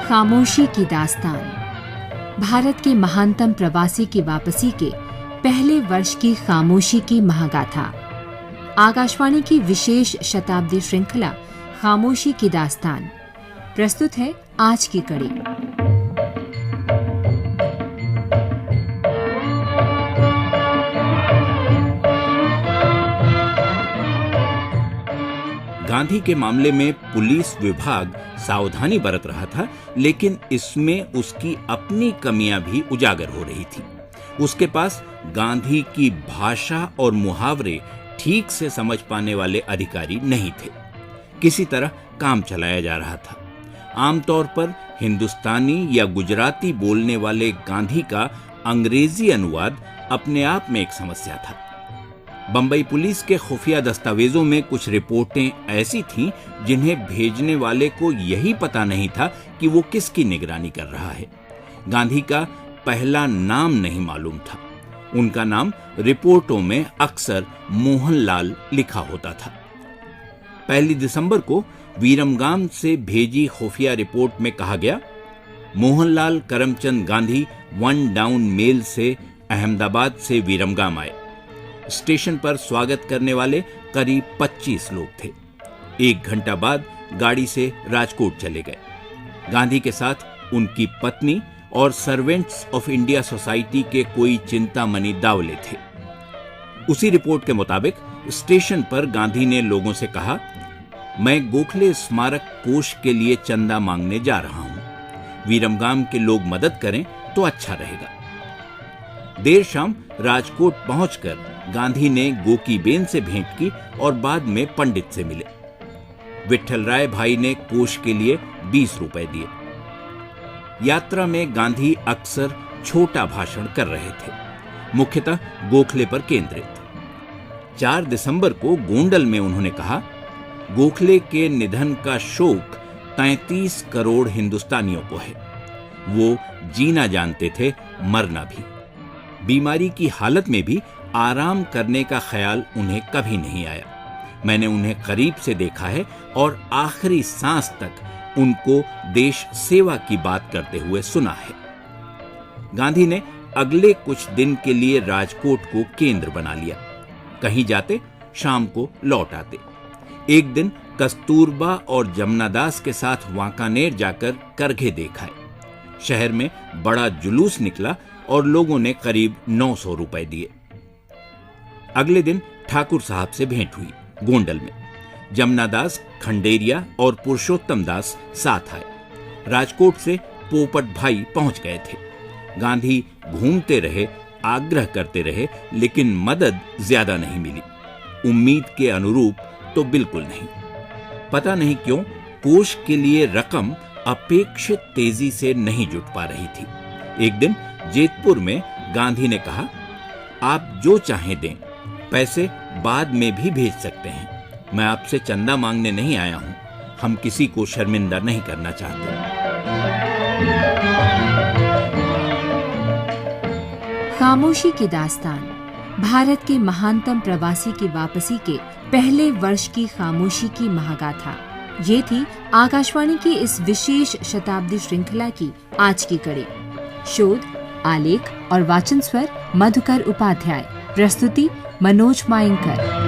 खामोशी की दास्तान। भारत के महानतम प्रवासी की वापसी के पहले वर्ष की खामोशी की महागाथा। आकाशवाणी की विशेष शताब्दी श्रृंखला खामोशी की दास्तान। प्रस्तुत है आज की कड़ी। गांधी के मामले में पुलिस विभाग सावधानी बरत रहा था, लेकिन इसमें उसकी अपनी कमियां भी उजागर हो रही थी। उसके पास गांधी की भाषा और मुहावरे ठीक से समझ पाने वाले अधिकारी नहीं थे। किसी तरह काम चलाया जा रहा था। आमतौर पर हिंदुस्तानी या गुजराती बोलने वाले गांधी का अंग्रेजी अनुवाद अपने आप में एक समस्या था। बंबई पुलिस के खुफिया दस्तावेजों में कुछ रिपोर्टें ऐसी थीं जिन्हें भेजने वाले को यही पता नहीं था कि वो किसकी निगरानी कर रहा है। गांधी का पहला नाम नहीं मालूम था। उनका नाम रिपोर्टों में अक्सर मोहनलाल लिखा होता था। 1 दिसंबर को वीरमगाम से भेजी खुफिया रिपोर्ट में कहा गया, मोहनलाल करमचंद गांधी 1 डाउन मेल से अहमदाबाद से वीरमगाम आए। स्टेशन पर स्वागत करने वाले करीब 25 लोग थे। 1 घंटा बाद गाड़ी से राजकोट चले गए। गांधी के साथ उनकी पत्नी और सर्वेंट्स ऑफ इंडिया सोसाइटी के कोई चिंतामणि दावले थे। उसी रिपोर्ट के मुताबिक स्टेशन पर गांधी ने लोगों से कहा, मैं गोखले स्मारक कोष के लिए चंदा मांगने जा रहा हूं। वीरमगाम के लोग मदद करें तो अच्छा रहेगा। देर शाम राजकोट पहुंचकर गांधी ने गोकीबेन से भेंट की और बाद में पंडित से मिले। विट्ठल राय भाई ने कोष के लिए 20 रुपए दिए। यात्रा में गांधी अक्सर छोटा भाषण कर रहे थे, मुख्यतः गोखले पर केंद्रित। 4 दिसंबर को गोंडल में उन्होंने कहा, गोखले के निधन का शोक 33 करोड़ हिंदुस्तानियों को है। वो जीना जानते थे, मरना भी। बीमारी की हालत में भी आराम करने का ख्याल उन्हें कभी नहीं आया। मैंने उन्हें करीब से देखा है और आखिरी सांस तक उनको देश सेवा की बात करते हुए सुना है। गांधी ने अगले कुछ दिन के लिए राजकोट को केंद्र बना लिया। कहीं जाते, शाम को लौट आते। एक दिन कस्तूरबा और जमनादास के साथ वांकानेर जाकर करघे देखाए। शहर में बड़ा जुलूस निकला और लोगों ने करीब 900 रुपए दिए। अगले दिन ठाकुर साहब से भेंट हुई गोंडल में। जमनादास, खंडेरिया और पुरुषोत्तम दास साथ आए। राजकोट से पोपट भाई पहुंच गए थे। गांधी घूमते रहे, आग्रह करते रहे, लेकिन मदद ज्यादा नहीं मिली। उम्मीद के अनुरूप तो बिल्कुल नहीं। पता नहीं क्यों कोष के लिए रकम अपेक्षित तेजी से नहीं जुट पा रही थी। एक दिन जेतपुर में गांधी ने कहा, आप जो चाहें दें, पैसे बाद में भी भेज सकते हैं। मैं आपसे चंदा मांगने नहीं आया हूं। हम किसी को शर्मिंदा नहीं करना चाहते। खामोशी की दास्तान। भारत के महानतम प्रवासी की वापसी के पहले वर्ष की खामोशी की महागाथा। ये थी आकाशवाणी की इस विशेष शताब्दी श्रृंखला की आज की कड़ी। शोध, आलेख और वाचन स्वर मधुकर उपाध्याय। प्रस्तुति मनोज मायंकर।